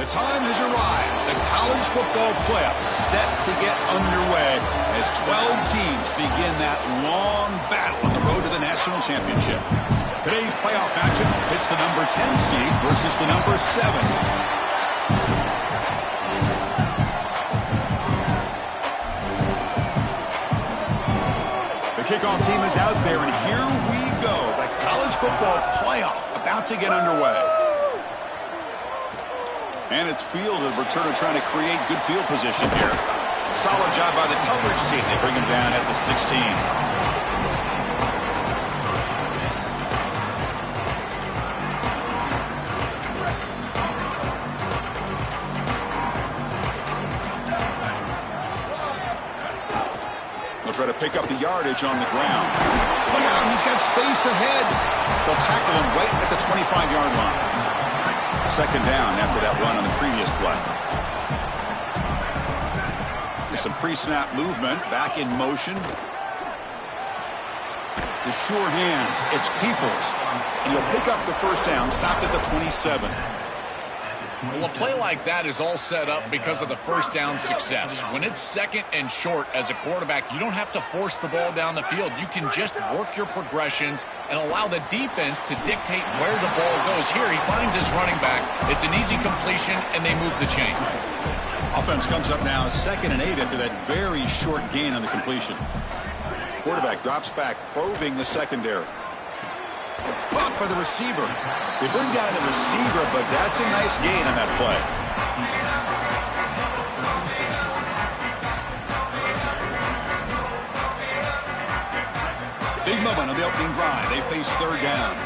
time has arrived. The college football playoff set to get underway as 12 teams begin that long battle on the road to the national championship. Today's playoff matchup hits the number 10 seed versus the number 7. The kickoff team is out there, and here we go. The college football playoff about to get underway. And it's fielded. Returner trying to create good field position here. Solid job by the coverage team. They bring him down at the 16. They'll try to pick up the yardage on the ground. Look out, he's got space ahead. They'll tackle him right at the 25-yard line. Second down after that run on the previous play. There's some pre-snap movement. Back in motion. The sure hands. It's Peoples. And he'll pick up the first down. Stopped at the 27. Well, a play like that is all set up because of the first down success. When it's second and short as a quarterback, you don't have to force the ball down the field. You can just work your progressions and allow the defense to dictate where the ball goes. Here, he finds his running back. It's an easy completion, and they move the chains. Offense comes up now 2nd and 8 after that very short gain on the completion. Quarterback drops back, probing the secondary. Caught by the receiver. They bring down the receiver, but that's a nice gain on that play. Big moment on the opening drive. They face third down.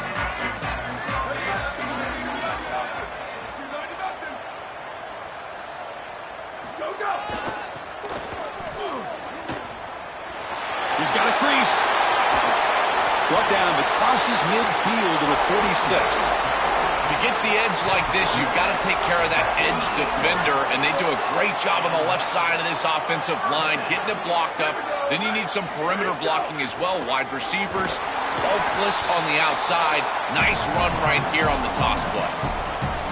He's got a crease. Brought down, but crosses midfield to the 46. To get the edge like this, you've got to take care of that edge defender, and they do a great job on the left side of this offensive line, getting it blocked up. Then you need some perimeter blocking as well. Wide receivers, selfless on the outside. Nice run right here on the toss play.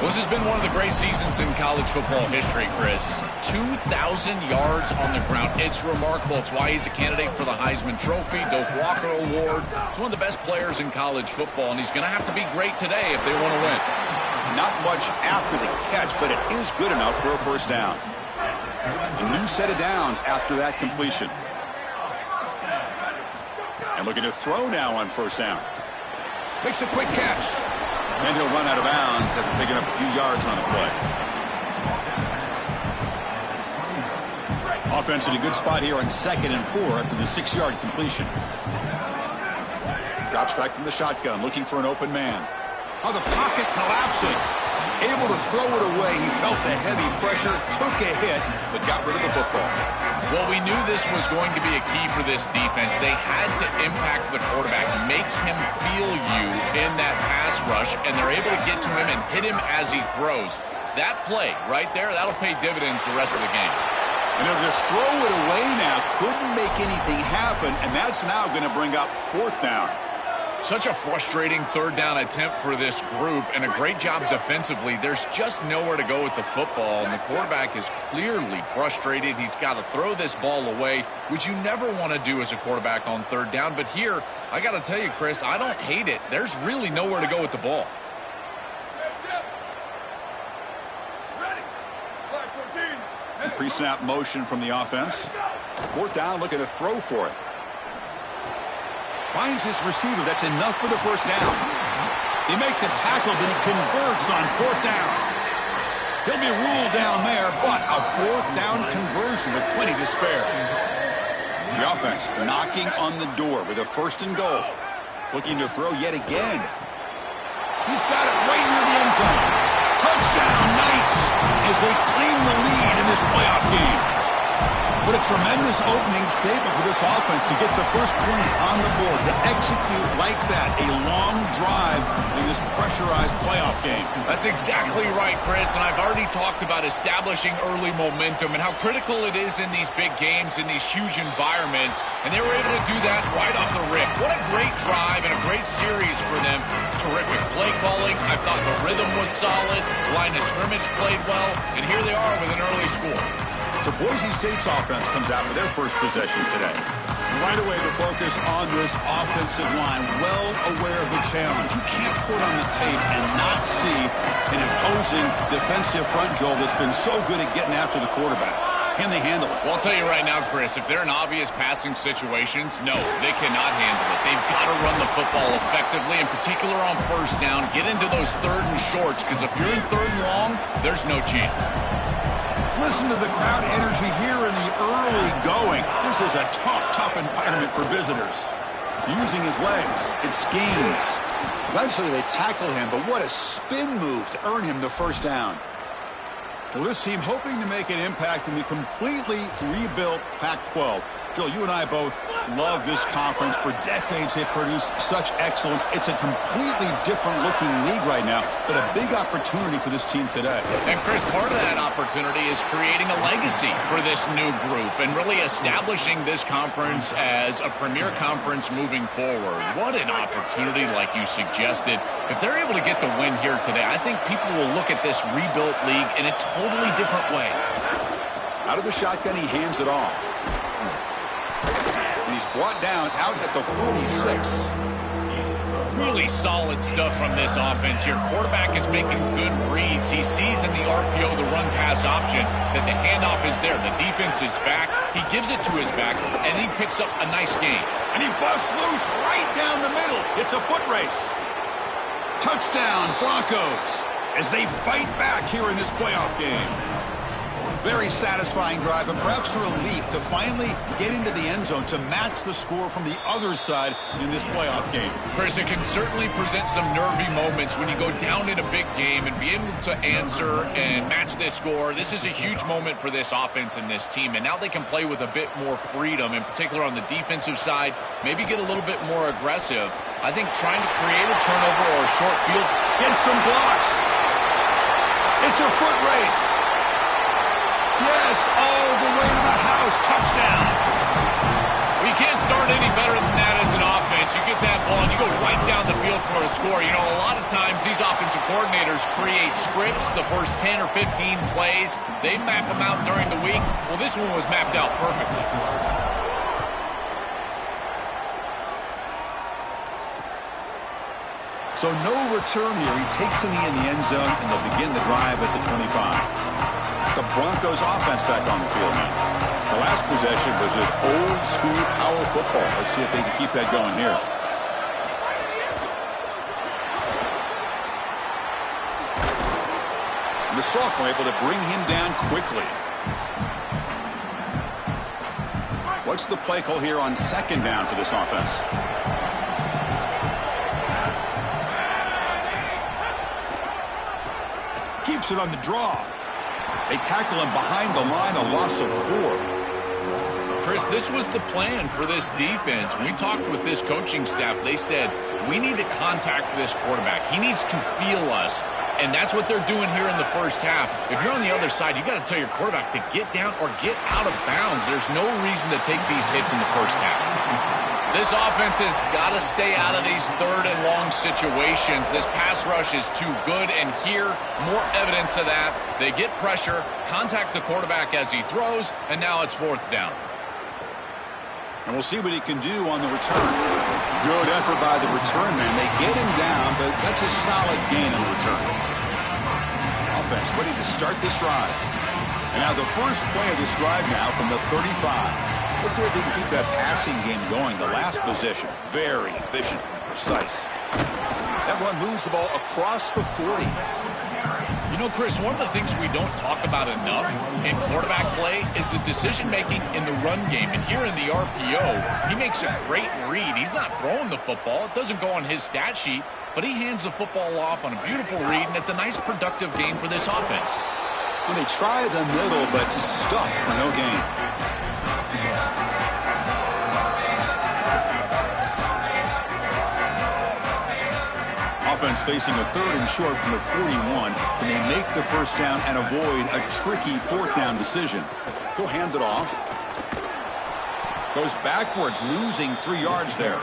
Well, this has been one of the great seasons in college football history, Chris. 2,000 yards on the ground. It's remarkable. It's why he's a candidate for the Heisman Trophy, Doak Walker Award. He's one of the best players in college football, and he's going to have to be great today if they want to win. Not much after the catch, but it is good enough for a first down. A new set of downs after that completion. And looking to throw now on first down. Makes a quick catch. And he'll run out of bounds after picking up a few yards on the play. Offense in a good spot here on 2nd and 4 after the 6-yard completion. Drops back from the shotgun, looking for an open man. Oh, the pocket collapsing. Able to throw it away. He felt the heavy pressure, took a hit, but got rid of the football. Well, we knew this was going to be a key for this defense. They had to impact the quarterback, make him feel you in that pass rush, and they're able to get to him and hit him as he throws. That play right there, that'll pay dividends the rest of the game. And they'll just throw it away now. Couldn't make anything happen, and that's now going to bring up 4th down. Such a frustrating third down attempt for this group, and a great job defensively. There's just nowhere to go with the football, and the quarterback is clearly frustrated. He's got to throw this ball away, which you never want to do as a quarterback on third down. But here, I got to tell you, Chris, I don't hate it. There's really nowhere to go with the ball. Pre-snap motion from the offense. 4th down, looking to throw for it. Finds his receiver. That's enough for the first down. He make the tackle, but he converts on 4th down. He'll be ruled down there, but a 4th down conversion with plenty to spare. The offense knocking on the door with a 1st and goal. Looking to throw yet again. He's got it right near the end zone. Touchdown, Knights, as they claim the lead in this playoff game. What a tremendous opening statement for this offense to get the first points on the board, to execute like that, a long drive in this pressurized playoff game. That's exactly right, Chris, and I've already talked about establishing early momentum and how critical it is in these big games, in these huge environments, and they were able to do that right off the rip. What a great drive and a great series for them. Terrific play calling. I thought the rhythm was solid, line of scrimmage played well, and here they are with an early score. So Boise State's offense comes out for their first possession today. Right away, the focus on this offensive line, well aware of the challenge. You can't put on the tape and not see an imposing defensive front, Joel, that's been so good at getting after the quarterback. Can they handle it? Well, I'll tell you right now, Chris, if they're in obvious passing situations, no, they cannot handle it. They've got to run the football effectively, in particular on first down. Get into those third and shorts, because if you're in third and long, there's no chance. Listen to the crowd energy here in the early going. This is a tough environment for visitors. Using his legs, it schemes. Eventually they tackle him, but what a spin move to earn him the first down. Well, this team hoping to make an impact in the completely rebuilt Pac-12. Joel, you and I both love this conference. For decades, they've produced such excellence. It's a completely different-looking league right now, but a big opportunity for this team today. And, Chris, part of that opportunity is creating a legacy for this new group and really establishing this conference as a premier conference moving forward. What an opportunity, like you suggested. If they're able to get the win here today, I think people will look at this rebuilt league in a totally different way. Out of the shotgun, he hands it off. And he's brought down out at the 46. Really solid stuff from this offense here. Quarterback is making good reads. He sees in the RPO, the run-pass option, that the handoff is there. The defense is back. He gives it to his back, and he picks up a nice gain. And he busts loose right down the middle. It's a foot race. Touchdown, Broncos, as they fight back here in this playoff game. Very satisfying drive, and perhaps a relief to finally get into the end zone to match the score from the other side in this playoff game. Chris, it can certainly present some nervy moments when you go down in a big game and be able to answer and match this score. This is a huge moment for this offense and this team, and now they can play with a bit more freedom, in particular on the defensive side, maybe get a little bit more aggressive. I think trying to create a turnover or a short field. Get some blocks. It's a foot race. Yes, all the way to the house. Touchdown. Well, you can't start any better than that as an offense. You get that ball and you go right down the field for a score. You know, a lot of times these offensive coordinators create scripts, the first 10 or 15 plays. They map them out during the week. Well, this one was mapped out perfectly. So no return here. He takes in the end zone, and they'll begin the drive at the 25. The Broncos offense back on the field now. The last possession was just old school power football. Let's see if they can keep that going here. And the Sophomore able to bring him down quickly. What's the play call here on second down for this offense? Keeps it on the draw. They tackle him behind the line, a loss of 4. Chris, this was the plan for this defense. When we talked with this coaching staff, they said, we need to contact this quarterback. He needs to feel us. And that's what they're doing here in the first half. If you're on the other side, you got to tell your quarterback to get down or get out of bounds. There's no reason to take these hits in the first half. This offense has got to stay out of these third and long situations. This pass rush is too good, and here, more evidence of that. They get pressure, contact the quarterback as he throws, and now it's fourth down. And we'll see what he can do on the return. Good effort by the return man. They get him down, but that's a solid gain on the return. Offense ready to start this drive. And now the first play of this drive now from the 35. Let's see if they can keep that passing game going. The last possession, very efficient and precise. That run moves the ball across the 40. You know, Chris, one of the things we don't talk about enough in quarterback play is the decision-making in the run game. And here in the RPO, he makes a great read. He's not throwing the football. It doesn't go on his stat sheet, but he hands the football off on a beautiful read, and it's a nice, productive game for this offense. When they try the middle, but stuff for no gain. offense facing a 3rd and short from the 41. Can they make the first down and avoid a tricky 4th down decision? He'll hand it off. Goes backwards, losing 3 yards there.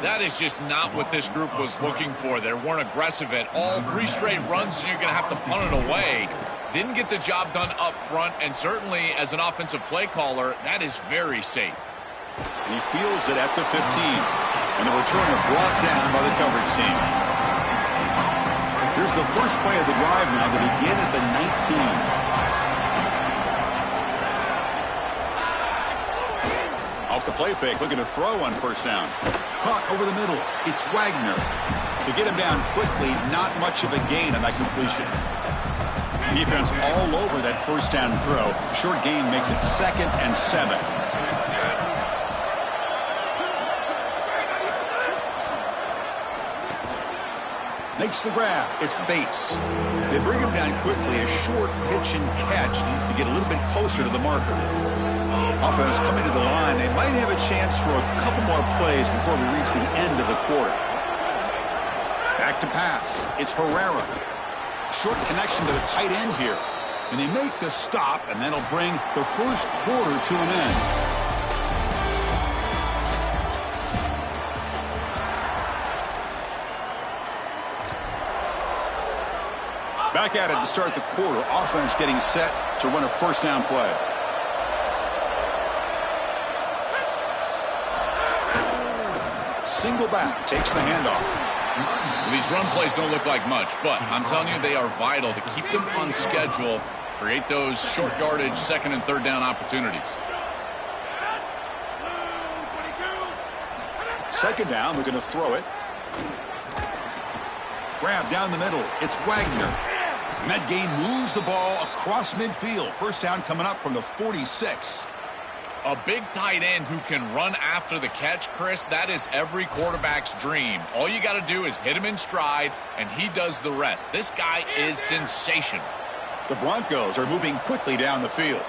That is just not what this group was looking for. They weren't aggressive at all. 3 straight runs, and you're going to have to punt it away. Didn't get the job done up front, and certainly as an offensive play caller, that is very safe. And he fields it at the 15. And the returner brought down by the coverage team. Here's the first play of the drive now to begin at the 19. Off the play fake, looking to throw on first down. Caught over the middle. It's Wagner. To get him down quickly, not much of a gain on that completion. Defense all over that first down throw. Short gain makes it 2nd and 7. Makes the grab. It's Bates. They bring him down quickly. A short pitch and catch to get a little bit closer to the marker. Offense coming to the line. They might have a chance for a couple more plays before we reach the end of the quarter. Back to pass. It's Herrera. Short connection to the tight end here. And they make the stop, and that'll bring the first quarter to an end. Back at it to start the quarter. Offense getting set to run a first down play. Single back takes the handoff. These run plays don't look like much, but I'm telling you, they are vital to keep them on schedule, create those short yardage 2nd and 3rd down opportunities. 2nd down, we're going to throw it. Grab down the middle. It's Wagner. And that game moves the ball across midfield. First down coming up from the 46. A big tight end who can run after the catch, Chris, that is every quarterback's dream. All you got to do is hit him in stride, and he does the rest. This guy is sensational. The Broncos are moving quickly down the field.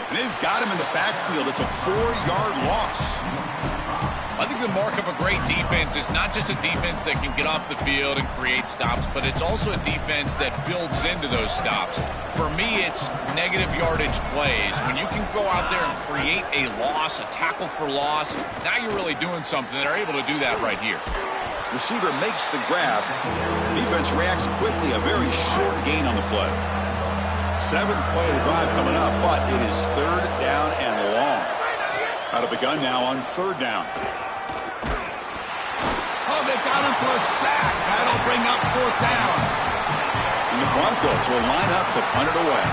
And they've got him in the backfield. It's a 4-yard loss. I think the mark of a great defense is not just a defense that can get off the field and create stops, but it's also a defense that builds into those stops. For me, it's negative yardage plays. When you can go out there and create a loss, a tackle for loss, now you're really doing something. They're able to do that right here. Receiver makes the grab. Defense reacts quickly. A very short gain on the play. 7th play of the drive coming up, but it is 3rd down and long. Out of the gun now on 3rd down. Oh, they've got him for a sack. That'll bring up 4th down. And the Broncos will line up to punt it away.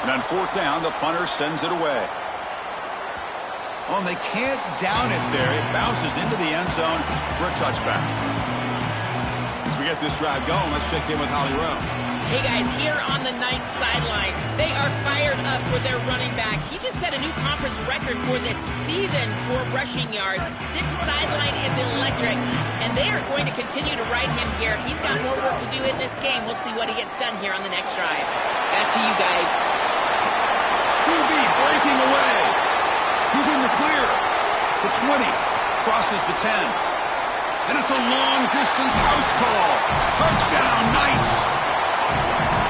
And on 4th down, the punter sends it away. Oh, and they can't down it there. It bounces into the end zone for a touchback. As we get this drive going, let's check in with Holly Rowe. Hey guys, here on the ninth sideline, they are fired up for their running back. He just set a new conference record for this season for rushing yards. This sideline is electric, and they are going to continue to ride him here. He's got more work to do in this game. We'll see what he gets done here on the next drive. Back to you guys. QB breaking away. He's in the clear. The 20 crosses the 10. And it's a long-distance house call. Touchdown, Knights.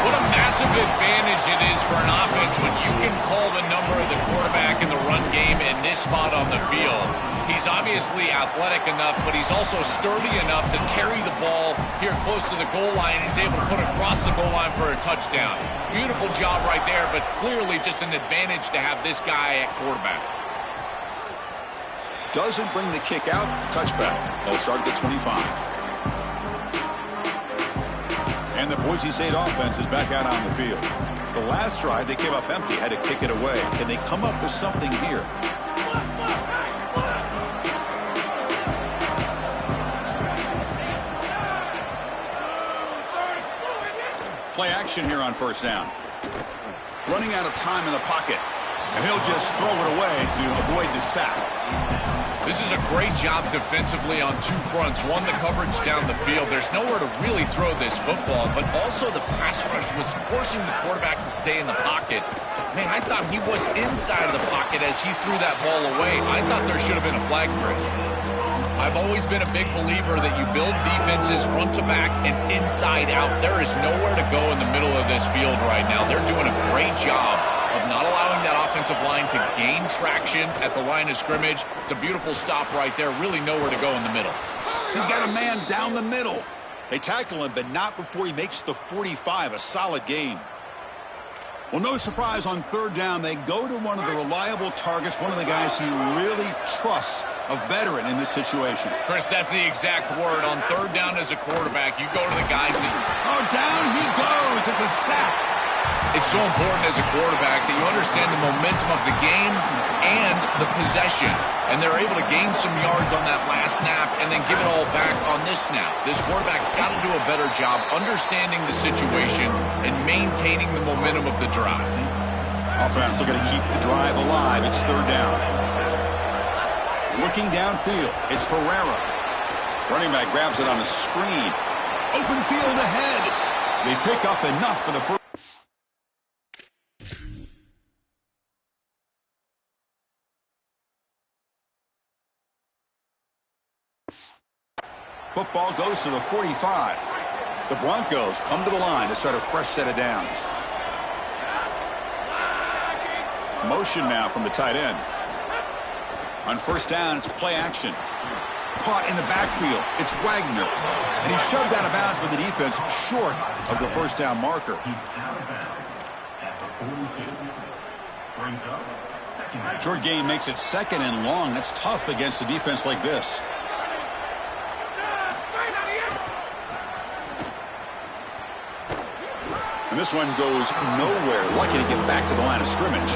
What a massive advantage it is for an offense when you can call the number of the quarterback in the run game in this spot on the field. He's obviously athletic enough, but he's also sturdy enough to carry the ball here close to the goal line. He's able to put it across the goal line for a touchdown. Beautiful job right there, but clearly just an advantage to have this guy at quarterback. Doesn't bring the kick out. Touchback. They'll start at the 25. And the Boise State offense is back out on the field. The last drive, they came up empty, had to kick it away. Can they come up with something here? Play action here on first down. Running out of time in the pocket. And he'll just throw it away to avoid the sack. This is a great job defensively on two fronts. One, the coverage down the field. There's nowhere to really throw this football, but also the pass rush was forcing the quarterback to stay in the pocket. Man, I thought he was inside of the pocket as he threw that ball away. I thought there should have been a flag, Chris. I've always been a big believer that you build defenses front to back and inside out. There is nowhere to go in the middle of this field right now. They're doing a great job of not allowing that offensive line to gain traction at the line of scrimmage. It's a beautiful stop right there. Really nowhere to go in the middle. He's got a man down the middle. They tackle him, but not before he makes the 45, a solid gain. Well, no surprise on third down. They go to one of the reliable targets, one of the guys he really trusts, a veteran in this situation. Chris, that's the exact word. On third down as a quarterback, you go to the guys that... Oh, down he goes. It's a sack. It's so important as a quarterback that you understand the momentum of the game and the possession. And they're able to gain some yards on that last snap and then give it all back on this snap. This quarterback's got to do a better job understanding the situation and maintaining the momentum of the drive. Offense looking to keep the drive alive. It's third down. Looking downfield, it's Pereira. Running back grabs it on a screen. Open field ahead. They pick up enough for the first. Football goes to the 45. The Broncos come to the line to start a fresh set of downs. Motion now from the tight end. On first down, it's play action. Caught in the backfield. It's Wagner. And he's shoved out of bounds by the defense short of the first down marker. Short gain makes it second and long. That's tough against a defense like this. And this one goes nowhere. Lucky to get back to the line of scrimmage.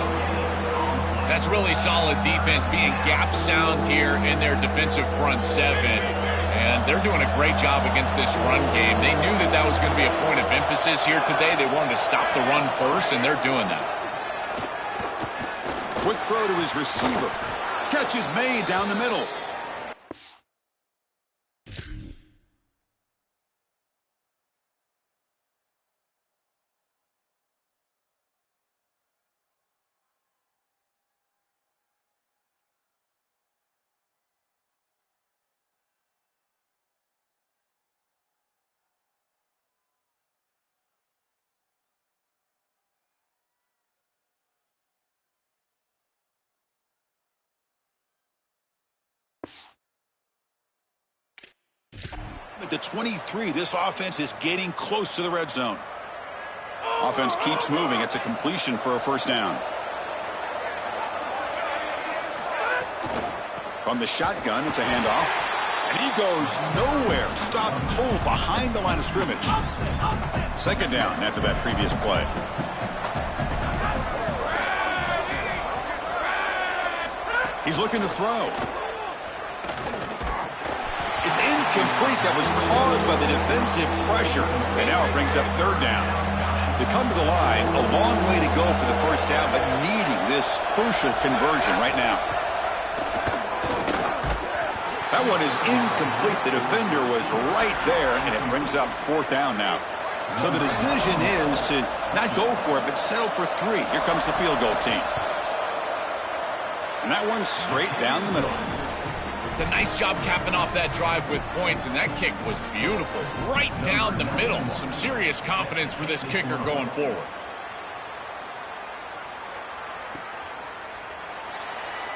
That's really solid defense, being gap sound here in their defensive front seven. And they're doing a great job against this run game. They knew that that was going to be a point of emphasis here today. They wanted to stop the run first, and they're doing that. Quick throw to his receiver. Catch is made down the middle. At the 23, this offense is getting close to the red zone. Offense keeps moving. It's a completion for a first down. From the shotgun, it's a handoff. And he goes nowhere. Stopped cold behind the line of scrimmage. Second down after that previous play. He's looking to throw. It's incomplete. That was caused by the defensive pressure. And now it brings up third down. They come to the line. A long way to go for the first down, but needing this crucial conversion right now. That one is incomplete. The defender was right there, and it brings up fourth down now. So the decision is to not go for it, but settle for three. Here comes the field goal team. And that one's straight down the middle. It's a nice job capping off that drive with points, and that kick was beautiful. Right down the middle. Some serious confidence for this kicker going forward.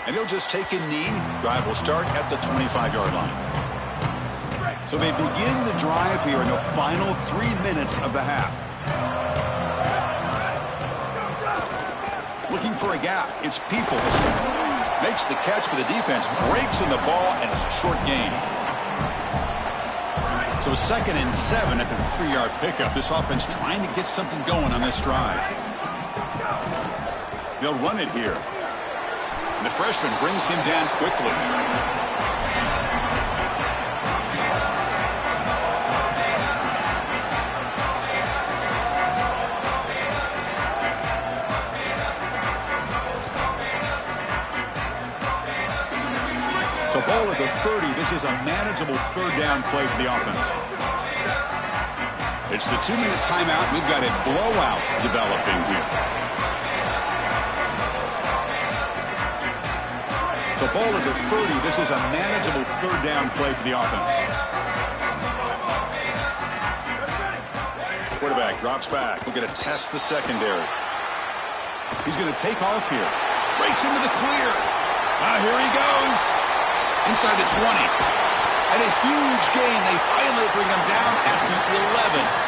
And he'll just take a knee. Drive will start at the 25-yard line. So they begin the drive here in the final 3 minutes of the half. Looking for a gap. It's Peoples. Makes the catch, but the defense breaks in the ball, and it's a short gain. So 2nd and 7 at the 3-yard pickup. This offense trying to get something going on this drive. They'll run it here. And the freshman brings him down quickly. So at the 30. This is a manageable third down play for the offense. It's the 2-minute timeout. We've got a blowout developing here. So ball at the 30. This is a manageable third down play for the offense. Quarterback drops back. We're going to test the secondary. He's going to take off here. Breaks into the clear. Here he goes. Inside the 20. And a huge gain. They finally bring him down at the 11.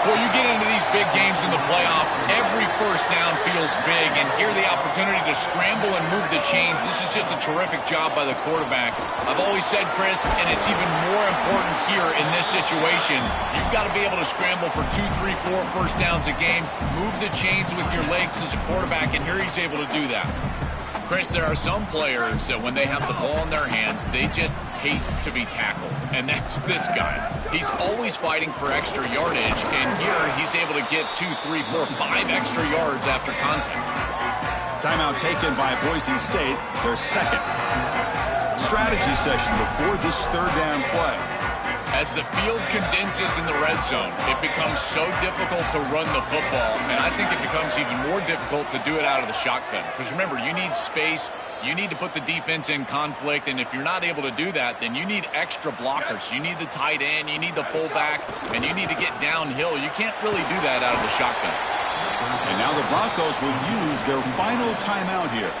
Well, you get into these big games in the playoff, every first down feels big, and here the opportunity to scramble and move the chains. This is just a terrific job by the quarterback. I've always said, Chris, and it's even more important here in this situation, you've got to be able to scramble for 2, 3, 4 first downs a game, move the chains with your legs as a quarterback, and here he's able to do that. Chris, there are some players that when they have the ball in their hands, they just hate to be tackled, and that's this guy. He's always fighting for extra yardage, and here he's able to get 2, 3, 4, 5 extra yards after contact. Timeout taken by Boise State, their second. Strategy session before this third down play. As the field condenses in the red zone, it becomes so difficult to run the football, and I think it becomes even more difficult to do it out of the shotgun. Because remember, you need space, you need to put the defense in conflict, and if you're not able to do that, then you need extra blockers. You need the tight end, you need the fullback, and you need to get downhill. You can't really do that out of the shotgun. And now the Broncos will use their final timeout here.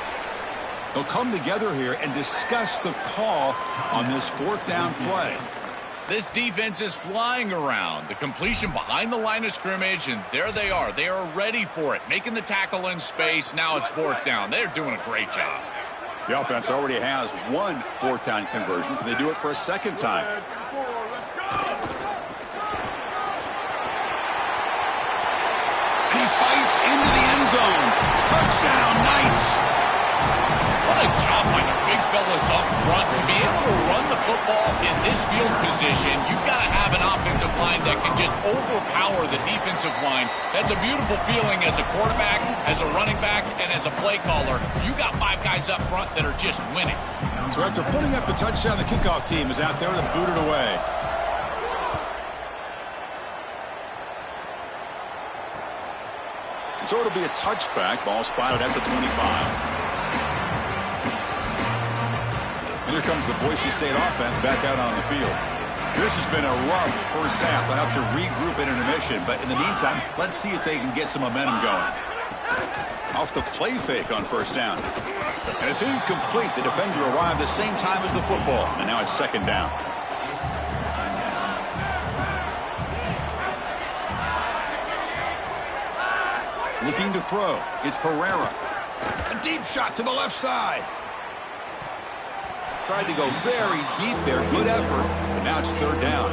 They'll come together here and discuss the call on this fourth down play. This defense is flying around. The completion behind the line of scrimmage, and there they are. They are ready for it, making the tackle in space. Now it's fourth down. They're doing a great job. The offense already has one fourth down conversion. Can they do it for a second time? And he fights into the end zone. Touchdown, Knights. What a job by the big fellas up front. To be able to run the football in this field position, you've got to have an offensive line that can just overpower the defensive line. That's a beautiful feeling as a quarterback, as a running back, and as a play caller. You got 5 guys up front that are just winning. So after putting up the touchdown, the kickoff team is out there to boot it away. So it'll be a touchback. Ball spotted at the 25. And here comes the Boise State offense back out on the field. This has been a rough first half. They'll have to regroup at intermission. But in the meantime, let's see if they can get some momentum going. Off the play fake on first down. And it's incomplete. The defender arrived the same time as the football. And now it's second down. Looking to throw. It's Pereira. A deep shot to the left side. Tried to go very deep there. Good effort. But now it's third down.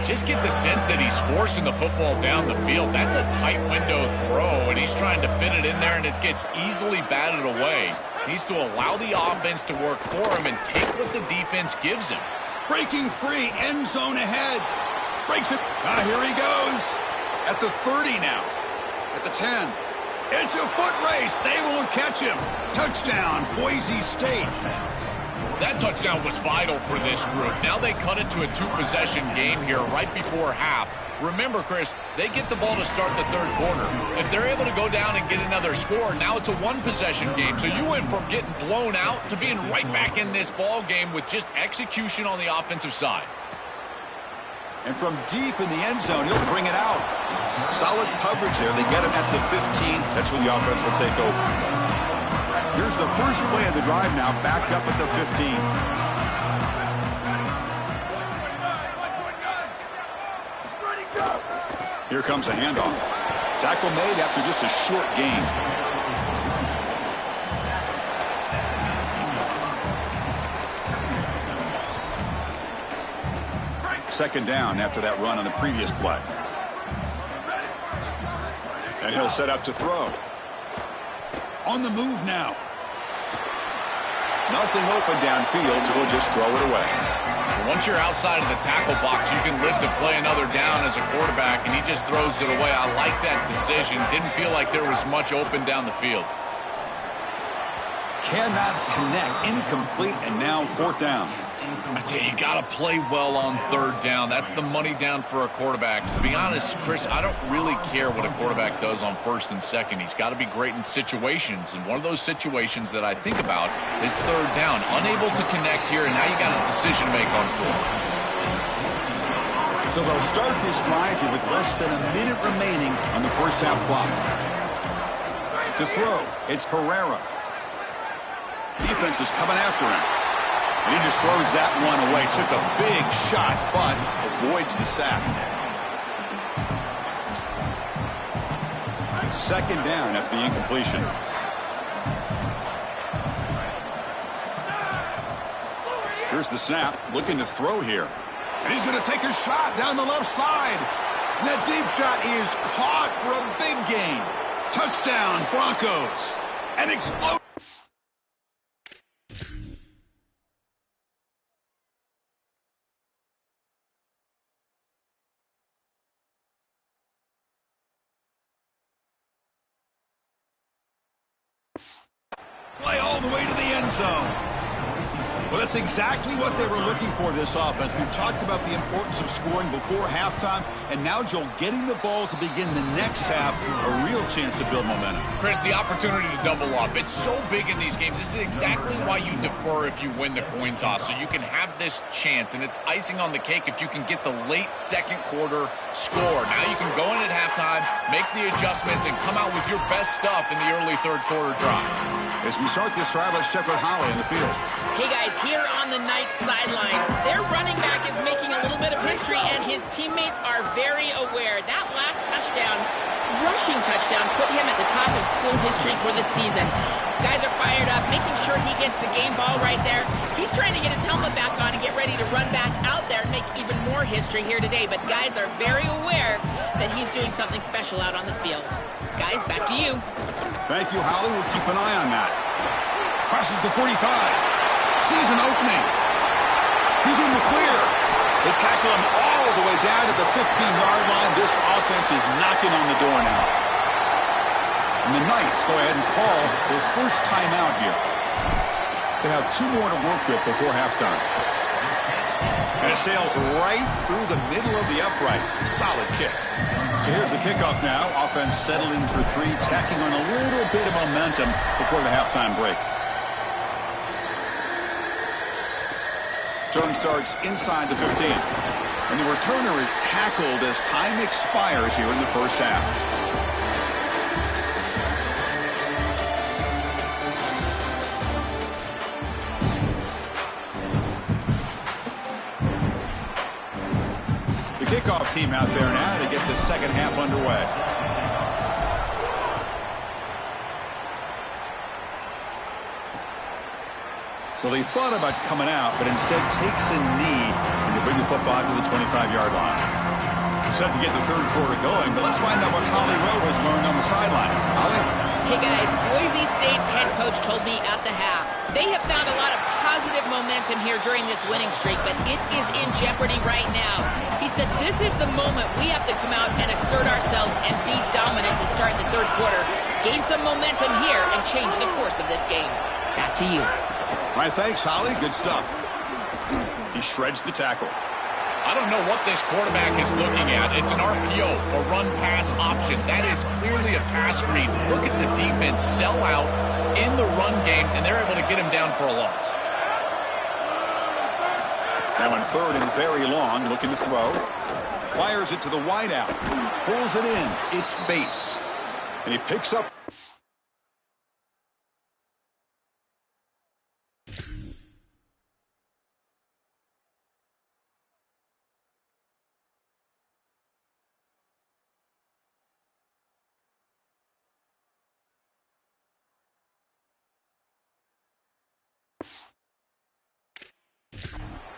Just get the sense that he's forcing the football down the field. That's a tight window throw, and he's trying to fit it in there, and it gets easily batted away. He needs to allow the offense to work for him and take what the defense gives him. Breaking free. End zone ahead. Breaks it. Here he goes. At the 30 now. At the 10. It's a foot race. They won't catch him. Touchdown, Boise State. That touchdown was vital for this group. Now they cut it to a 2-possession game here right before half. Remember, Chris, they get the ball to start the third quarter. If they're able to go down and get another score, now it's a 1-possession game. So you went from getting blown out to being right back in this ball game with just execution on the offensive side. And from deep in the end zone, he'll bring it out. Solid coverage there. They get him at the 15. That's where the offense will take over. Here's the first play of the drive now, backed up at the 15. Here comes a handoff. Tackle made after just a short gain. Second down after that run on the previous play. And he'll set up to throw. On the move now. Nothing open downfield, so he'll just throw it away. Once you're outside of the tackle box, you can live to play another down as a quarterback, and he just throws it away. I like that decision. Didn't feel like there was much open down the field. cannot connect. Incomplete, and now 4th down. I tell you, you got to play well on 3rd down. That's the money down for a quarterback. To be honest, Chris, I don't really care what a quarterback does on 1st and 2nd. He's got to be great in situations, and one of those situations that I think about is 3rd down. Unable to connect here, and now you got a decision to make on 4th. So they'll start this drive here with less than a minute remaining on the first half clock. To throw, it's Herrera. Defense is coming after him. He just throws that one away. Took a big shot, but avoids the sack. 2nd down after the incompletion. Here's the snap. Looking to throw here. And he's going to take a shot down the left side. And that deep shot is caught for a big gain. Touchdown, Broncos. And explode. Play all the way to the end zone. Well, that's exactly what they were looking for, this offense. We've talked about the importance of scoring before halftime, and now, Joel, getting the ball to begin the next half, a real chance to build momentum. Chris, the opportunity to double up, it's so big in these games. This is exactly why you defer if you win the coin toss, so you can have this chance, and it's icing on the cake if you can get the late 2nd quarter score. Now you can go in at halftime, make the adjustments, and come out with your best stuff in the early 3rd quarter drive. As we start this drive, let's check with Holly in the field. Hey, guys, here on the Knights sideline, their running back is making a little bit of history, and his teammates are very aware. That last touchdown, rushing touchdown, put him at the top of school history for the season. Guys are fired up, making sure he gets the game ball right there. He's trying to get his helmet back on and get ready to run back out there and make even more history here today. But guys are very aware that he's doing something special out on the field. Guys, back to you. Thank you, Holly. We'll keep an eye on that. Crosses the 45. Sees an opening. He's in the clear. They tackle him all the way down to the 15-yard line. This offense is knocking on the door now. And the Knights go ahead and call their first timeout here. They have 2 more to work with before halftime. And it sails right through the middle of the uprights. Solid kick. So here's the kickoff now. Offense settling for 3, tacking on a little bit of momentum before the halftime break. Turn starts inside the 15. And the returner is tackled as time expires here in the first half. The kickoff team out there now to get the second half underway. Well, he thought about coming out, but instead takes a knee and to bring the football to the 25-yard line. Set to get the 3rd quarter going, but let's find out what Holly Rowe has learned on the sidelines. Holly? Hey, guys, Boise State's head coach told me at the half, they have found a lot of positive momentum here during this winning streak, but it is in jeopardy right now. He said this is the moment we have to come out and assert ourselves and be dominant to start the 3rd quarter, gain some momentum here, and change the course of this game. Back to you. All right, thanks, Holly. Good stuff. He shreds the tackle. I don't know what this quarterback is looking at. It's an RPO, a run-pass option. That is clearly a pass read. Look at the defense sell out in the run game, and they're able to get him down for a loss. Now in 3rd and very long, looking to throw. Fires it to the wideout. Pulls it in. It's Bates. And he picks up.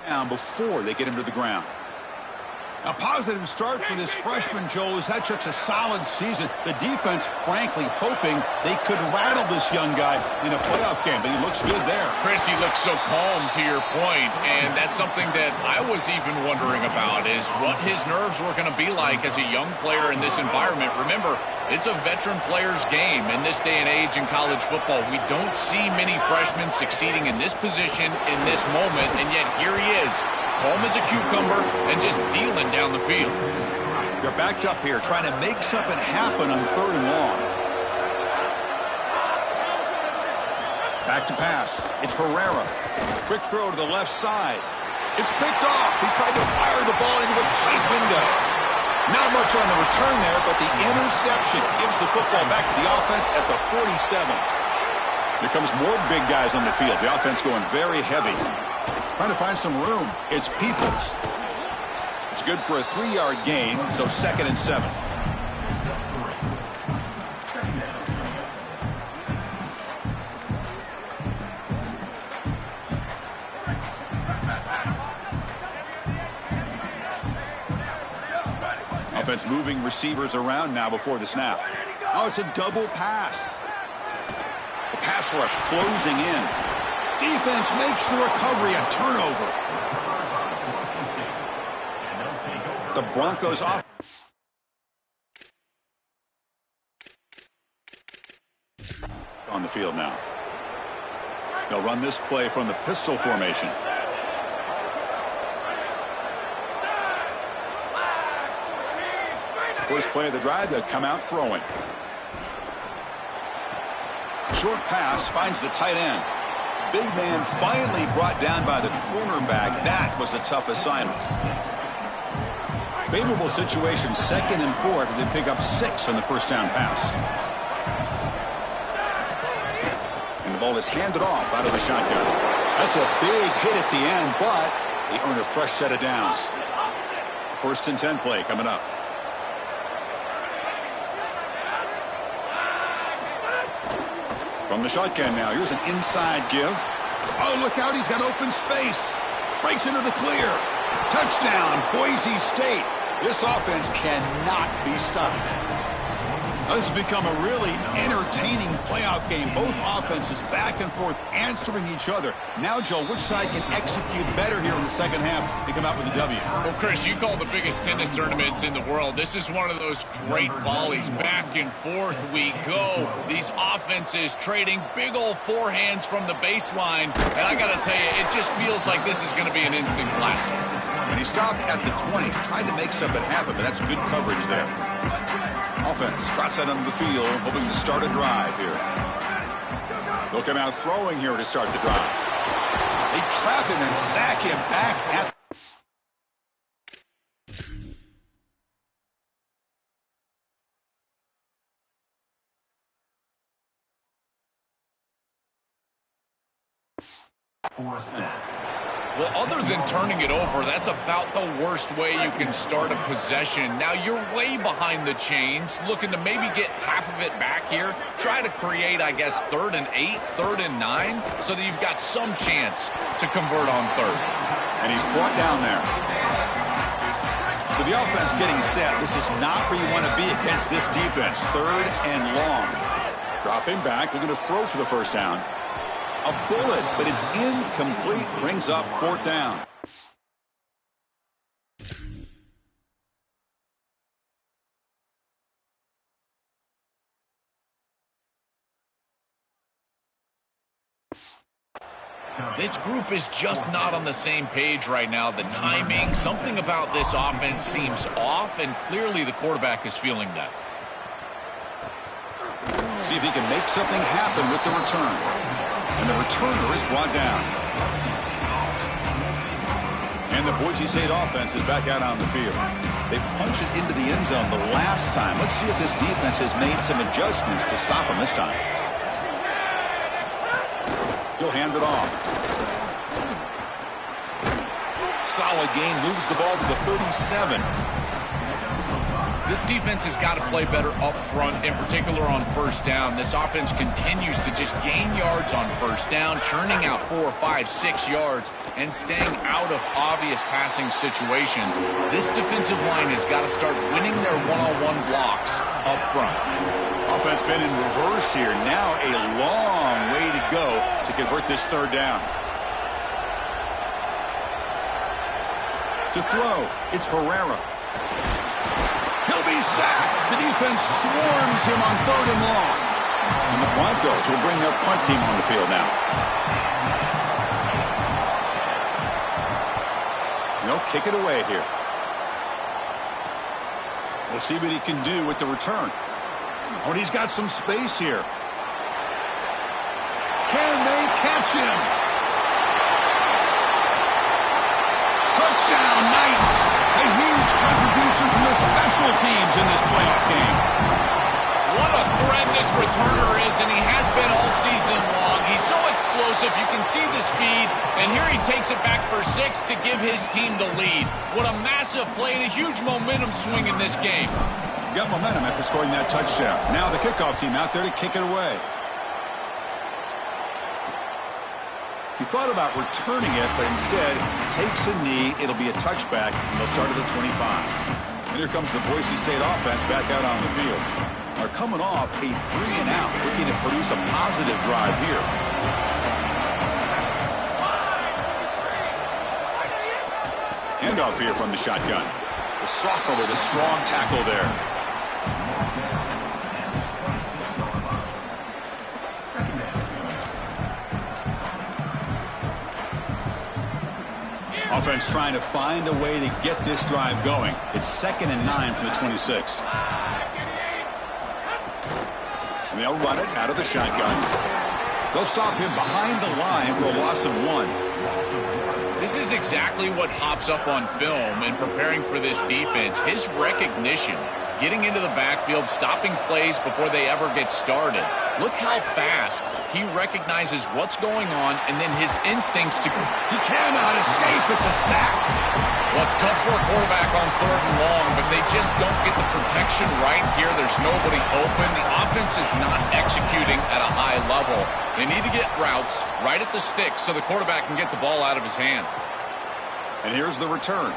Down before they get him to the ground. A positive start for this freshman, Joel, who's had such a solid season. The defense, frankly, hoping they could rattle this young guy in a playoff game, but he looks good there. Chris, he looks so calm, to your point, and that's something that I was even wondering about, is what his nerves were going to be like as a young player in this environment. Remember, It's a veteran player's game in this day and age in college football. We don't see many freshmen succeeding in this position in this moment, and yet here he is, calm as a cucumber and just dealing down the field. They're backed up here trying to make something happen on 3rd and long. Back to pass. It's Herrera. Quick throw to the left side. It's picked off. He tried to fire the ball into a tight window. Not much on the return there, but the interception gives the football back to the offense at the 47. Here comes more big guys on the field. The offense going very heavy. Trying to find some room. It's Peoples. It's good for a 3-yard gain, so 2nd and 7. Offense moving receivers around now before the snap. Oh, it's a double pass. The pass rush closing in. Defense makes the recovery, a turnover. The Broncos off. On the field now. They'll run this play from the pistol formation. First play of the drive, they'll come out throwing. Short pass finds the tight end. Big man finally brought down by the cornerback. That was a tough assignment. Favorable situation, 2nd and 4 after they pick up 6 on the first down pass. And the ball is handed off out of the shotgun. That's a big hit at the end, but they earn a fresh set of downs. 1st and 10 play coming up. From the shotgun now, here's an inside give. Oh, look out, he's got open space. Breaks into the clear. Touchdown, Boise State. This offense cannot be stopped. This has become a really entertaining playoff game. Both offenses back and forth answering each other. Now, Joe, which side can execute better here in the second half and come out with a W? Well, Chris, you call the biggest tennis tournaments in the world. This is one of those great volleys. Back and forth we go. These offenses trading big old forehands from the baseline. And I got to tell you, it just feels like this is going to be an instant classic. And he stopped at the 20. Tried to make something happen, but that's good coverage there. Offense trots out onto the field, hoping to start a drive here. They'll come out throwing here to start the drive. They trap him and sack him back at. Well, other than turning it over, that's about the worst way you can start a possession. Now, you're way behind the chains, looking to maybe get half of it back here. Try to create, I guess, 3rd and 8, 3rd and 9, so that you've got some chance to convert on 3rd. And he's brought down there. So the offense getting set. This is not where you want to be against this defense. 3rd and long. Dropping back, looking to throw for the first down. A bullet, but it's incomplete. Brings up 4th down. This group is just not on the same page right now. The timing, something about this offense seems off, and clearly the quarterback is feeling that. See if he can make something happen with the return. And the returner is brought down. And the Boise State offense is back out on the field. They punched it into the end zone the last time. Let's see if this defense has made some adjustments to stop them this time. He'll hand it off. Solid gain, moves the ball to the 37. This defense has got to play better up front, in particular on first down. This offense continues to just gain yards on first down, churning out 4, 5, 6 yards, and staying out of obvious passing situations. This defensive line has got to start winning their one-on-one blocks up front. Offense been in reverse here. Now a long way to go to convert this 3rd down. To throw, it's Herrera. He'll be sacked. The defense swarms him on 3rd and long. And the Broncos will bring their punt team on the field now. They'll kick it away here. We'll see what he can do with the return. Oh, and he's got some space here. Can they catch him? Touchdown, Knights. A huge contribution from the special teams in this playoff game. What a threat this returner is, and he has been all season long. He's so explosive, you can see the speed, and here he takes it back for 6 to give his team the lead. What a massive play and a huge momentum swing in this game. Got momentum after scoring that touchdown. Now the kickoff team out there to kick it away. He thought about returning it, but instead takes a knee. It'll be a touchback, and they'll start at the 25. And here comes the Boise State offense back out on the field. Are coming off a 3-and-out, looking to produce a positive drive here. Handoff here from the shotgun. The sophomore with a strong tackle there. Offense trying to find a way to get this drive going. It's 2nd and 9 from the 26. And they'll run it out of the shotgun. They'll stop him behind the line for a loss of 1. This is exactly what pops up on film in preparing for this defense. His recognition, getting into the backfield, stopping plays before they ever get started. Look how fast he recognizes what's going on, and then his instincts to... He cannot escape. It's a sack. Well, it's tough for a quarterback on 3rd and long, but they just don't get the protection right here. There's nobody open. The offense is not executing at a high level. They need to get routes right at the stick so the quarterback can get the ball out of his hands. And here's the return.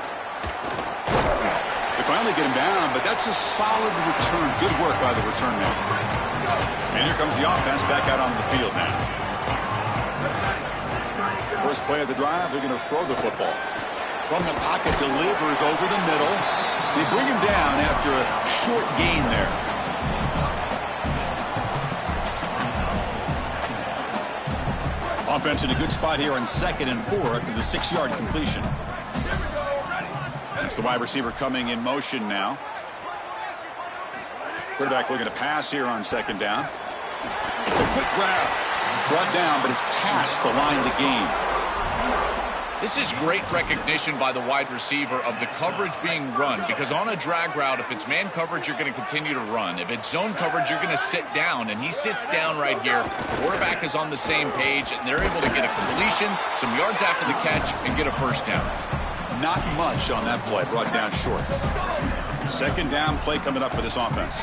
They finally get him down, but that's a solid return. Good work by the return man. And here comes the offense back out on the field now. First play of the drive, they're going to throw the football. From the pocket, delivers over the middle. They bring him down after a short gain there. Offense in a good spot here on 2nd and 4 after the 6-yard completion. It's the wide receiver coming in motion now. Quarterback looking to pass here on 2nd down. It's a quick grab. Brought down, but it's past the line to gain. This is great recognition by the wide receiver of the coverage being run, because on a drag route, if it's man coverage, you're going to continue to run. If it's zone coverage, you're going to sit down, and he sits down right here. The quarterback is on the same page, and they're able to get a completion, some yards after the catch, and get a first down. Not much on that play, brought down short. 2nd down play coming up for this offense.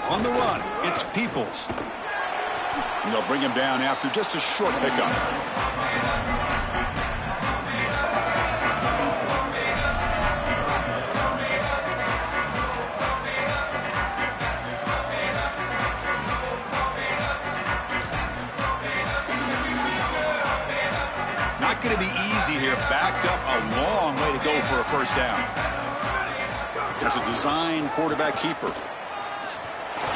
On the run, it's Peoples. And they'll bring him down after just a short pickup. Not going to be easy here. Backed up a long way to go for a first down. There's a design quarterback keeper.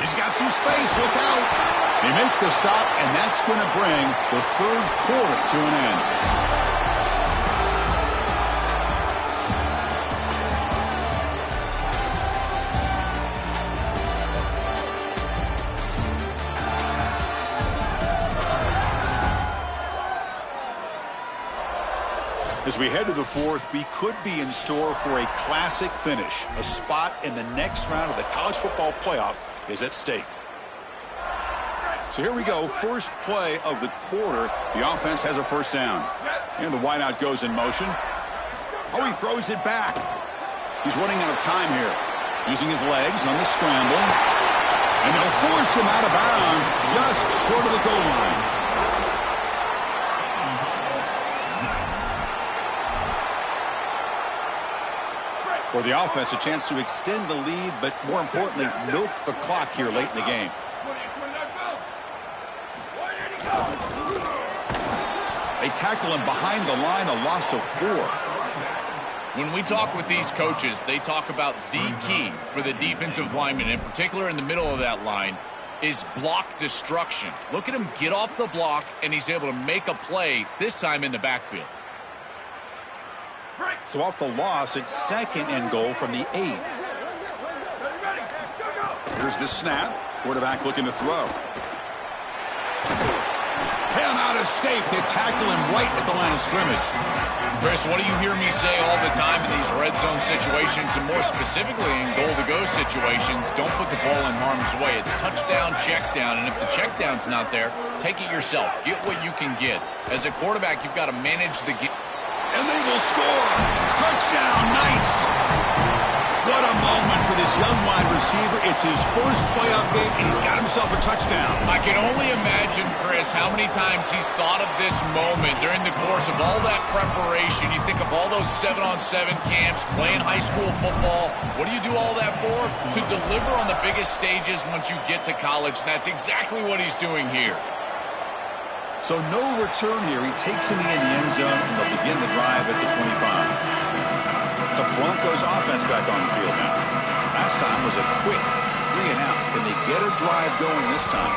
He's got some space. Look out. They make the stop, and that's going to bring the 3rd quarter to an end. As we head to the 4th, we could be in store for a classic finish. A spot in the next round of the college football playoff is at stake. So here we go, first play of the quarter. The offense has a first down. And the wideout goes in motion. Oh, he throws it back. He's running out of time here. Using his legs on the scramble. And they'll force him out of bounds just short of the goal line. For the offense, a chance to extend the lead, but more importantly, milk the clock here late in the game. They tackle him behind the line, a loss of 4. When we talk with these coaches, they talk about the key for the defensive lineman, in particular in the middle of that line, is block destruction. Look at him get off the block, and he's able to make a play, this time in the backfield. So off the loss, it's 2nd and goal from the 8. Here's the snap. Quarterback looking to throw. Cannot escape. They tackle him right at the line of scrimmage. Chris, what do you hear me say all the time in these red zone situations, and more specifically in goal-to-go situations? Don't put the ball in harm's way. It's touchdown, check down, and if the check down's not there, take it yourself. Get what you can get. As a quarterback, you've got to manage the game. And they will score. Touchdown, Knights. What a moment for this young wide receiver. It's his first playoff game, and he's got himself a touchdown. I can only imagine, Chris, how many times he's thought of this moment during the course of all that preparation. You think of all those 7-on-7 camps, playing high school football. What do you do all that for? To deliver on the biggest stages once you get to college. And that's exactly what he's doing here. So no return here. He takes it in the end zone, and they'll begin the drive at the 25. The Broncos offense back on the field now. Last time was a quick 3-and-out. Can they get a drive going this time?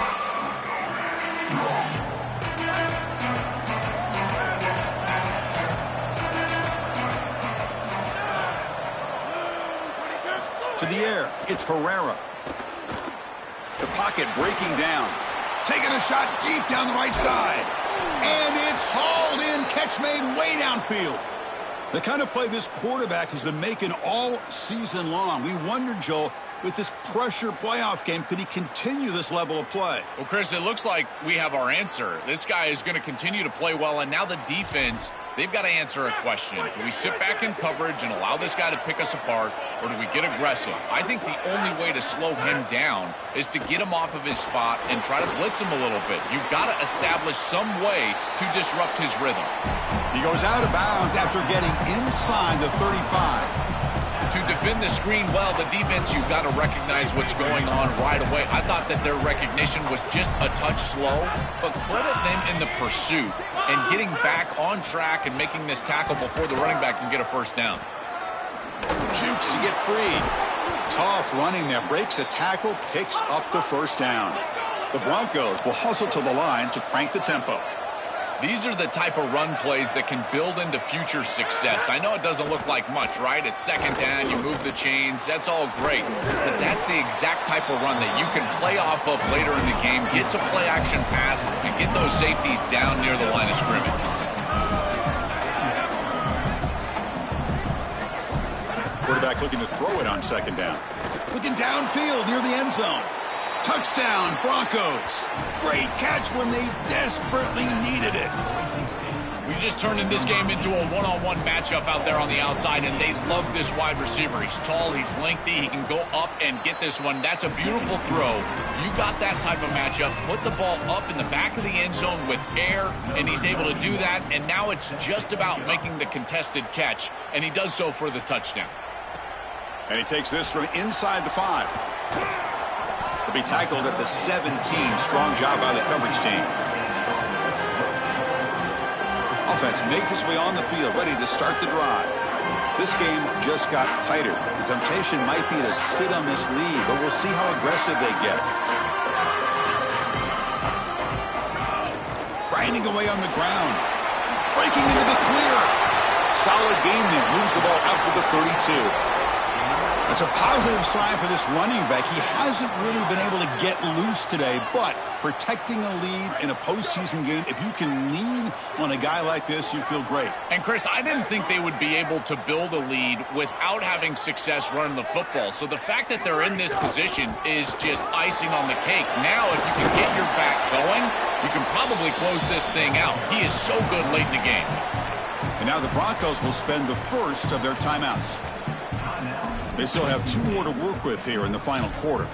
To the air. It's Herrera. The pocket breaking down. Taking a shot deep down the right side. And it's hauled in. Catch made way downfield. The kind of play this quarterback has been making all season long. We wondered, Joel, with this pressure playoff game, could he continue this level of play? Well, Chris, it looks like we have our answer. This guy is going to continue to play well, and now the defense, they've got to answer a question. Do we sit back in coverage and allow this guy to pick us apart, or do we get aggressive? I think the only way to slow him down is to get him off of his spot and try to blitz him a little bit. You've got to establish some way to disrupt his rhythm. He goes out of bounds after getting inside the 35. To defend the screen well, the defense, you've got to recognize what's going on right away. I thought that their recognition was just a touch slow, but credit them in the pursuit and getting back on track and making this tackle before the running back can get a first down. Jukes to get free. Tough running there. Breaks a tackle, picks up the first down. The Broncos will hustle to the line to crank the tempo. These are the type of run plays that can build into future success. I know it doesn't look like much, right? It's second down, you move the chains, that's all great. But that's the exact type of run that you can play off of later in the game, get to play action pass, and get those safeties down near the line of scrimmage. Quarterback looking to throw it on second down. Looking downfield near the end zone. Touchdown, Broncos. Great catch when they desperately needed it. We just turned in this game into a one-on-one matchup out there on the outside, and they love this wide receiver. He's tall, he's lengthy, he can go up and get this one. That's a beautiful throw. You got that type of matchup. Put the ball up in the back of the end zone with air, and he's able to do that, and now it's just about making the contested catch, and he does so for the touchdown. And he takes this from inside the 5. He'll be tackled at the 17. Strong job by the coverage team. Offense makes its way on the field, ready to start the drive. This game just got tighter. The temptation might be to sit on this lead, but we'll see how aggressive they get. Grinding away on the ground. Breaking into the clear. Solid gain there. Moves the ball out to the 32. It's a positive sign for this running back. He hasn't really been able to get loose today, but protecting a lead in a postseason game, if you can lean on a guy like this, you feel great. And, Chris, I didn't think they would be able to build a lead without having success running the football. So the fact that they're in this position is just icing on the cake. Now, if you can get your back going, you can probably close this thing out. He is so good late in the game. And now the Broncos will spend the first of their timeouts. They still have 2 more to work with here in the final quarter.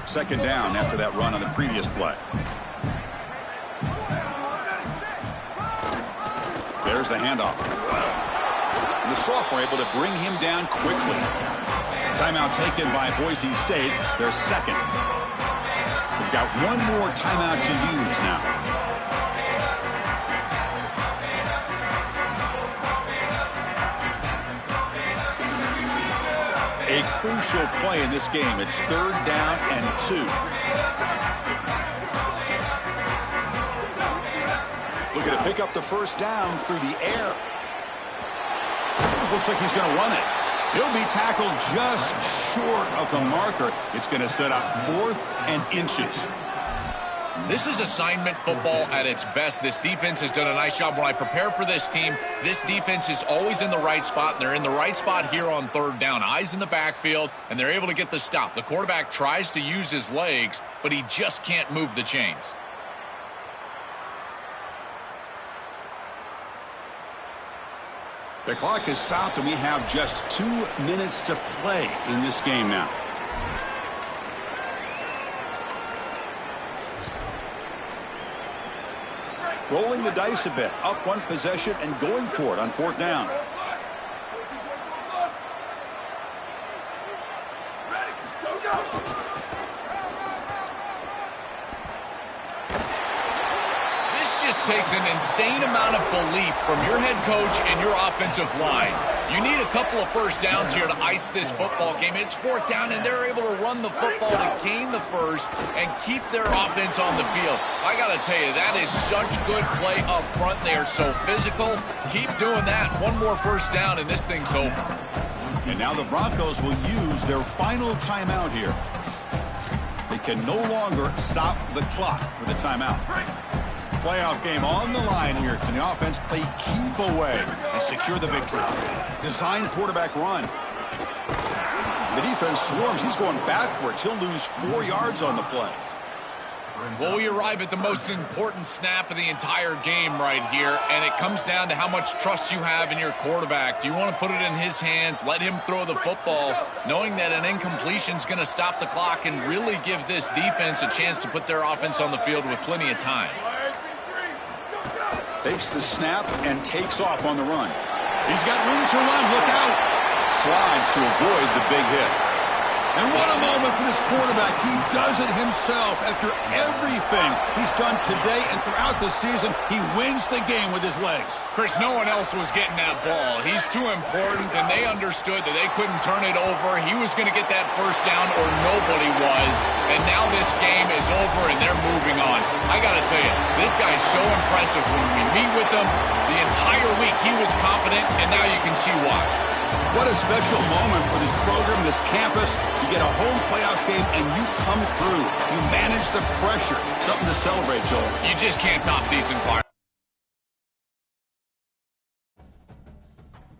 Second down after that run on the previous play. There's the handoff. And the sophomore able to bring him down quickly. Timeout taken by Boise State, their second. We've got 1 more timeout to use now. A crucial play in this game. It's 3rd down and 2. Looking to pick up the first down through the air. Looks like he's going to run it. He'll be tackled just short of the marker. It's going to set up 4th and inches. This is assignment football at its best. This defense has done a nice job. When I prepare for this team, this defense is always in the right spot, and they're in the right spot here on 3rd down. Eyes in the backfield, and they're able to get the stop. The quarterback tries to use his legs, but he just can't move the chains. The clock is stopped, and we have just 2 minutes to play in this game now. Rolling the dice a bit, up 1 possession and going for it on 4th down. This just takes an insane amount of belief from your head coach and your offensive line. You need a couple of first downs here to ice this football game. It's 4th down, and they're able to run the football to gain the first and keep their offense on the field. I got to tell you, that is such good play up front. They are so physical. Keep doing that. 1 more first down, and this thing's over. And now the Broncos will use their final timeout here. They can no longer stop the clock with a timeout. Playoff game on the line here. Can the offense play keep away and secure the victory? Design quarterback run. The defense swarms. He's going backwards. He'll lose 4 yards on the play. Well, we arrive at the most important snap of the entire game right here, and it comes down to how much trust you have in your quarterback. Do you want to put it in his hands, let him throw the football, knowing that an incompletion is going to stop the clock and really give this defense a chance to put their offense on the field with plenty of time? Takes the snap and takes off on the run. He's got room to run. Look out. Slides to avoid the big hit. And what a moment for this quarterback. He does it himself. After everything he's done today and throughout the season, he wins the game with his legs. Chris, no one else was getting that ball. He's too important, and they understood that they couldn't turn it over. He was going to get that first down, or nobody was. And now this game is over, and they're moving on. I got to tell you, this guy's so impressive. When we meet with him, the entire week he was confident, and now you can see why. What a special moment for this program, this campus. You get a home playoff game, and you come through. You manage the pressure. Something to celebrate, Joel. You just can't top these environments.